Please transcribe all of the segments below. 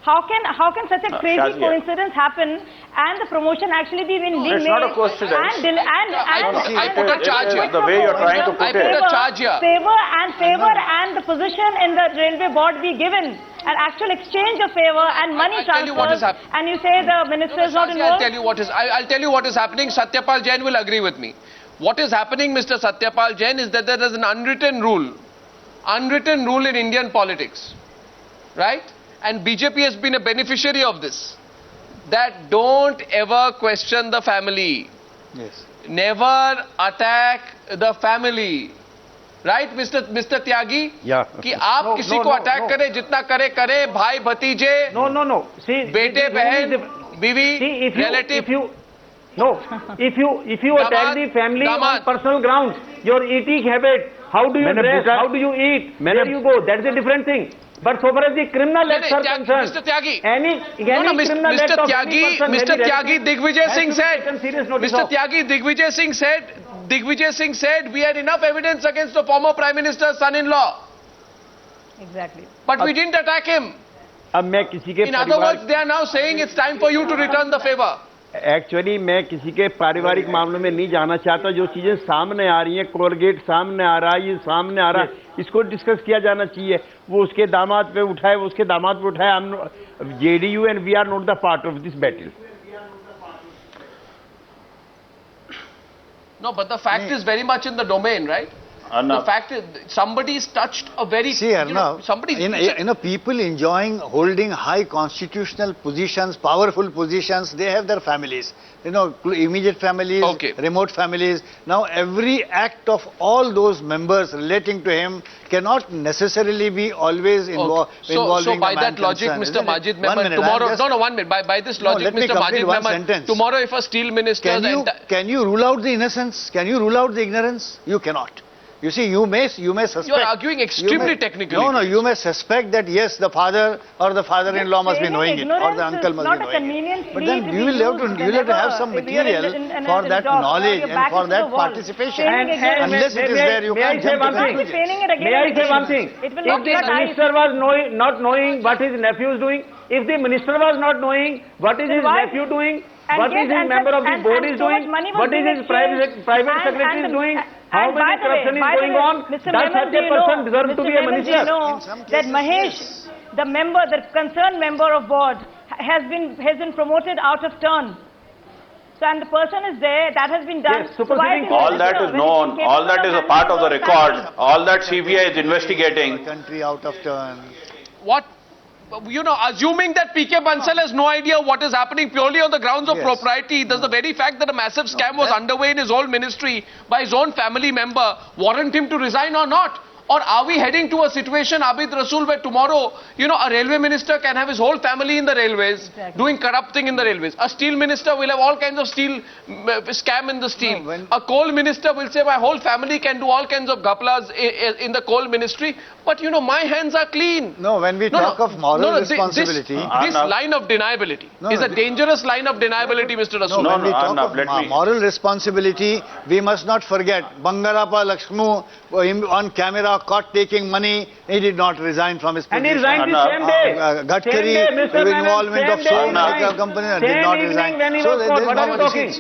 How can such a crazy Shazia. coincidence happen and the promotion actually be being made? It's not a coincidence. I put a charge here. The way you're trying to put I put it. a charge here. Favor and the position in the railway board be given. An actual exchange of favor and money I'll tell you what is transfers. And you say the minister is not Shazia, involved? I'll tell you what is happening. Satyapal Jain will agree with me. What is happening, Mr. Satyapal Jain, is that there is an unwritten rule in Indian politics, right? And BJP has been a beneficiary of this. That don't ever question the family. Yes. Never attack the family. Right, Mr. Tyagi? Yeah. कि आप किसी को attack करें, जितना करे, भाई भतीजे, No. See, बेटे बहन, बीवी, see, if relative. you attack the family on personal grounds, your eating habit, how do you dress, how do you eat, where you go, that's a different thing. But so far as the criminal acts are concerned, Mr. Tyagi, Mr. Mr. Tyagi, Digvijay Singh said, Mr. Digvijay Singh said, we had enough evidence against the former Prime Minister's son-in-law. Exactly. But we didn't attack him. अब मैं किसी के In other words, they are now saying it's time for you to return the favor. Actually मैं किसी के पारिवारिक मामलों में नहीं जाना चाहता. जो चीजें सामने आ रही हैं, कोलगेट सामने आ रहा है, ये सामने आ रहा है, इसको डिस्कस किया जाना चाहिए. वो उसके दामाद पे उठाए, वो उसके दामाद पे उठाए. हम JDU and we are not the part of this battle. No, but the fact is very much in the domain, right? The fact is, somebody's touched a very... See, Arnav, people enjoying holding high constitutional positions, powerful positions, they have their families. Immediate families, remote families. Now, every act of all those members relating to him cannot necessarily be always involving So by that logic, Mr. Majid Memon, tomorrow... One minute. By this logic, Mr. Majid Memon, tomorrow if a steel minister... Can you rule out the innocence? Can you rule out the ignorance? You cannot. You see, you may suspect... You are arguing extremely technically. No, you may suspect that yes, the father or the father-in-law must be knowing it, or the uncle must be knowing it. But then you will have to have some material for that knowledge and for that participation. Unless it is there, you can't jump to conclusions. May I say one thing? If the minister was not knowing what his nephew is doing, if the minister was not knowing what is his nephew doing, what is his member of the board is doing, what is his private secretary is doing, how many corruption is going on, does such a person deserve to be a minister? That Mahesh, the concerned member of board, has been promoted out of turn. So, and the person is there, that has been done. Yes, all that is known, all that is a part of the record, all that CBI is investigating. Country out of turn. What? Assuming that PK Bansal has no idea what is happening purely on the grounds of propriety, does the very fact that a massive scam was underway in his own ministry by his own family member warrant him to resign or not? Or are we heading to a situation, Abid Rasool, where tomorrow, a railway minister can have his whole family in the railways, doing corrupt thing in the railways. A steel minister will have all kinds of steel scam in the steel. A coal minister will say, my whole family can do all kinds of gaplas in the coal ministry. But, my hands are clean. No, when we talk of moral responsibility... This line of deniability is a dangerous line of deniability, Mr. Rasool. When we talk of moral responsibility, we must not forget Bangarappa Lakshmu on camera caught taking money, he did not resign from his position. And he resigned the same day. Gatkari, involvement of so many companies, did not resign. When he was caught, what are you talking?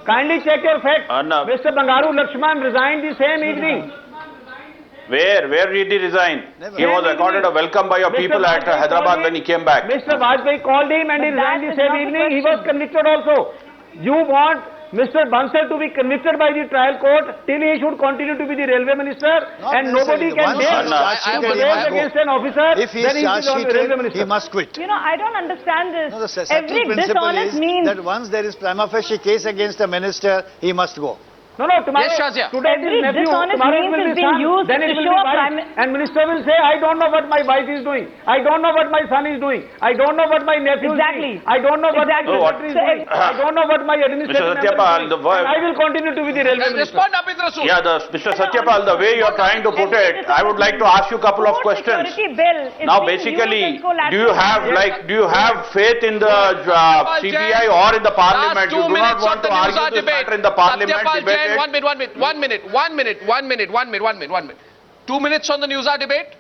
Kindly check your facts. Mr. Bangaru Lakshman resigned the same evening. Where did he resign? He was accorded a welcome by your people at Hyderabad when he came back. Mr. Vajpayee called him and he resigned the same evening. He was convicted also. You want Mr. Bansal to be convicted by the trial court till he should continue to be the railway minister, and nobody can dare against an officer. If he is charge-sheeted, he must quit. I don't understand this. No, the settled principle is that once there is prima facie case against a minister, he must go. No, tomorrow, today every nephew, dishonest tomorrow it means will is be being son, used then it to will show be a wife, and minister will say, I don't know what my wife is doing, I don't know what my son is doing, I don't know what my nephew is doing, I don't know what my secretary is doing, I don't know what my administrative member is doing, and I will continue to be the railway minister. Respond, Abid Rasool. Yeah, Mr. Satyapal, the way you are trying to put it, I would like to ask you a couple of questions. Now, basically, do you have faith in the CBI or in the Parliament? You do not want to argue this matter in the Parliament, debate it? One minute. 2 minutes on the Newsar debate.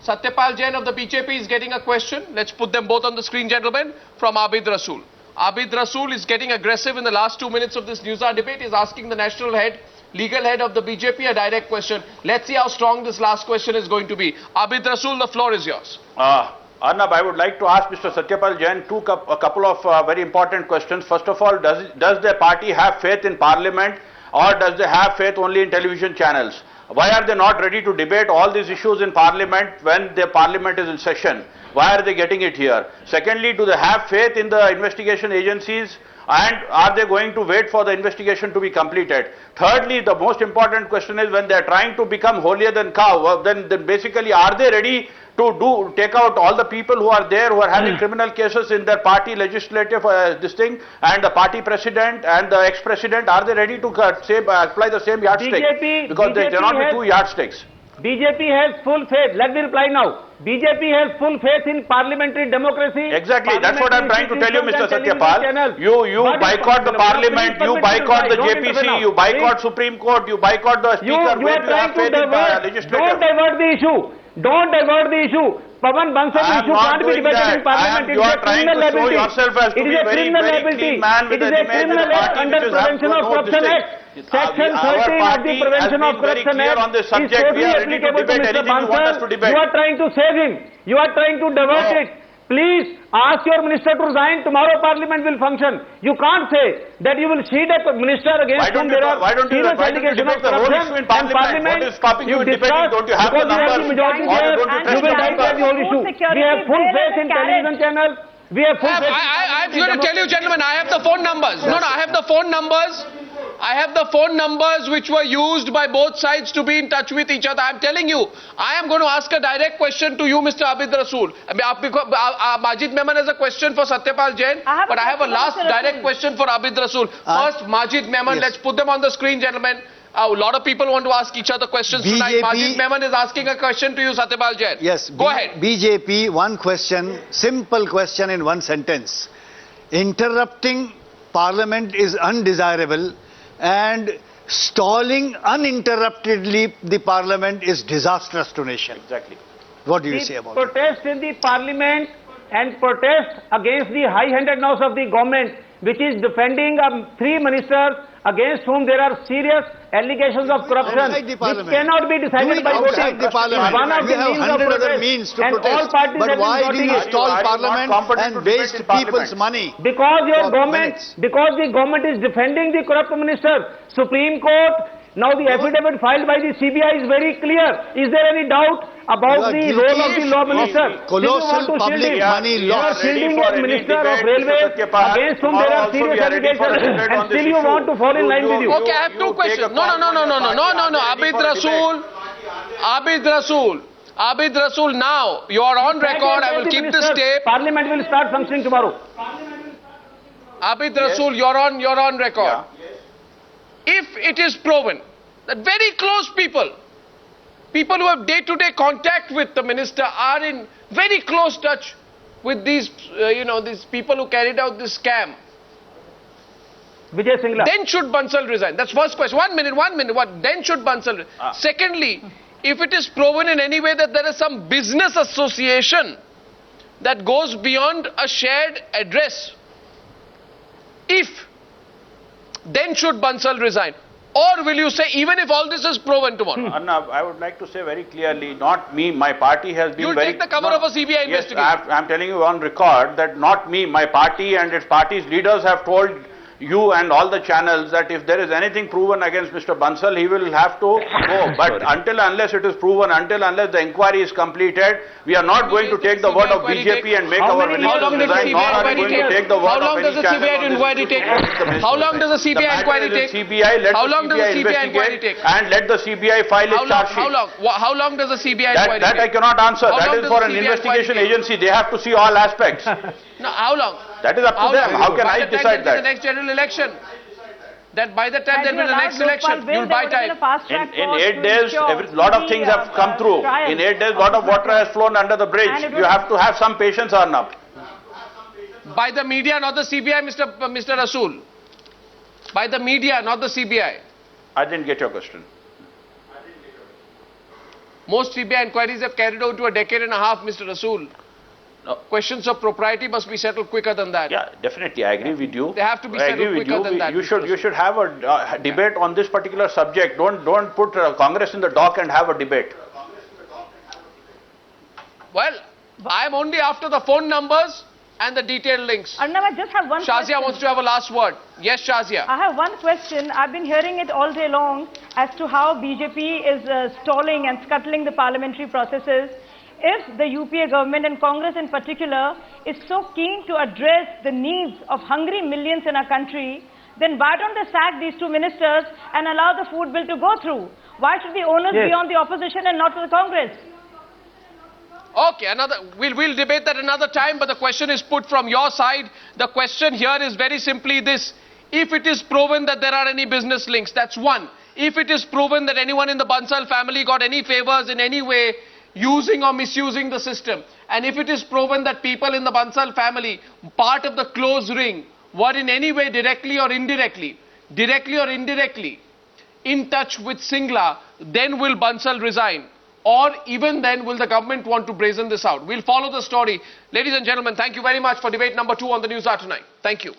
Satyapal Jain of the BJP is getting a question. Let's put them both on the screen, gentlemen, from Abid Rasool. Abid Rasool is getting aggressive in the last 2 minutes of this News Hour debate. He's asking the national head, legal head of the BJP, a direct question. Let's see how strong this last question is going to be. Abid Rasool, the floor is yours. Arnab, I would like to ask Mr. Satyapal Jain a couple of very important questions. First of all, does the party have faith in Parliament, or does they have faith only in television channels? Why are they not ready to debate all these issues in Parliament when the Parliament is in session? Why are they getting it here? Secondly, do they have faith in the investigation agencies, and are they going to wait for the investigation to be completed? Thirdly, the most important question is, when they are trying to become holier than cow, then basically are they ready to take out all the people who are there, who are having criminal cases in their party legislative and the party president and the ex-president, are they ready to apply the same yardstick? Because there cannot be two yardsticks. BJP has full faith. Let me reply now. BJP has full faith in parliamentary democracy. Exactly. That's what I'm trying to tell you, Mr. Satyapal. You boycott the Parliament, you boycott the JPC, you boycott Supreme Court, you boycott the Speaker. You are trying to divert. Don't divert the issue. Don't divert the issue. Pawan Bansal issue can't be debated in Parliament. You are trying to show yourself as to be very, very clean man with an image of the party under Prevention of Corruption Act. Section 13 of the Prevention of Corruption Act is totally applicable to Mr. Bansal. You are trying to save him. You are trying to divert it. Please ask your minister to resign. Tomorrow Parliament will function. You can't say that you will seat a minister against whom there are serious allegations of corruption in Parliament. What is stopping you in debating? Don't you have the numbers? Majority there, you will divert the whole issue. We have full faith in television channels. We have full faith. I'm going to tell you, gentlemen, I have the phone numbers. No, I have the phone numbers. I have the phone numbers which were used by both sides to be in touch with each other. I'm telling you, I am going to ask a direct question to you, Mr. Abid Rasool. Majid Memon has a question for Satyapal Jain, but I have a last direct question for Abid Rasool. First, Majid Memon, let's put them on the screen, gentlemen. A lot of people want to ask each other questions tonight. Majid Memon is asking a question to you, Satyapal Jain. Yes. Go ahead. BJP, one question, simple question in one sentence. Interrupting Parliament is undesirable, and stalling uninterruptedly the Parliament is disastrous to nation. Exactly. What do you say about it? Protest in the Parliament and protest against the high-handedness of the government, which is defending 3 ministers against whom there are serious allegations of corruption, which cannot be decided by voting. The Parliament. One of we the have means of 100 other protest, means to and protest. all parties But have why been do you voting stall Parliament and waste people's money? Because your government, because the government is defending the corrupt minister. Supreme Court, now the affidavit filed by the CBI is very clear. Is there any doubt about the role of the law minister? Colossal public money loss. You are shielding a minister of railways against whom there are serious allegations, and still you want to fall in line with you. Okay, I have 2 questions. No. Abid Rasool, now you are on record. I will keep this tape. Parliament will start functioning tomorrow. Abid Rasool, you're on record. If it is proven that very close people who have day-to-day contact with the minister, are in very close touch with these, these people who carried out this scam, Vijay Singla, then should Bansal resign? That's first question. 1 minute. What? Then should Bansal resign? Secondly, if it is proven in any way that there is some business association that goes beyond a shared address, then should Bansal resign? Or will you say, even if all this is proven tomorrow? Arnab, I would like to say very clearly, not me, my party has been You'll take the cover of a CBI investigation. I'm telling you on record that not me, my party and its party's leaders have told you and all the channels that if there is anything proven against Mr. Bansal, he will have to go. But until unless it is proven, until unless the inquiry is completed, we are not going to take the word of BJP and make our ministers resign, nor are we going to take the word of any channel. How long does the CBI inquiry take? How long does the CBI inquiry take? And let the CBI file its charge sheet. How long does the CBI inquiry take? That I cannot answer. That is for an investigation agency. They have to see all aspects. No, how long? That is up to them. How can I decide that? The next general election. That by the time there will be the next election, you'll buy time. In 8 days, a lot of things have come through. In 8 days, a lot of water has flown under the bridge. You have to have some patience, Arnab. By the media, not the CBI, Mr. Rasool. By the media, not the CBI. I didn't get your question. Most CBI inquiries have carried out to a decade and a half, Mr. Rasool. No. Questions of propriety must be settled quicker than that. Yeah, definitely, I agree with you. They have to be settled quicker than that. You should have a debate on this particular subject. Don't put Congress in the dock and have a debate. Well, I am only after the phone numbers and the detailed links. Arnab, I just have one question. Shazia wants to have a last word. Yes, Shazia. I have one question. I've been hearing it all day long as to how BJP is stalling and scuttling the parliamentary processes. If the UPA government and Congress in particular is so keen to address the needs of hungry millions in our country, then why don't they sack these two ministers and allow the food bill to go through? Why should the onus be on the opposition and not to the Congress? Okay, we'll debate that another time, but the question is put from your side. The question here is very simply this. If it is proven that there are any business links, that's one. If it is proven that anyone in the Bansal family got any favors in any way, using or misusing the system, and if it is proven that people in the Bansal family, part of the close ring, were in any way directly or indirectly in touch with Singla, then will Bansal resign? Or even then will the government want to brazen this out? We'll follow the story. Ladies and gentlemen, thank you very much for debate number 2 on the News Hour tonight. Thank you.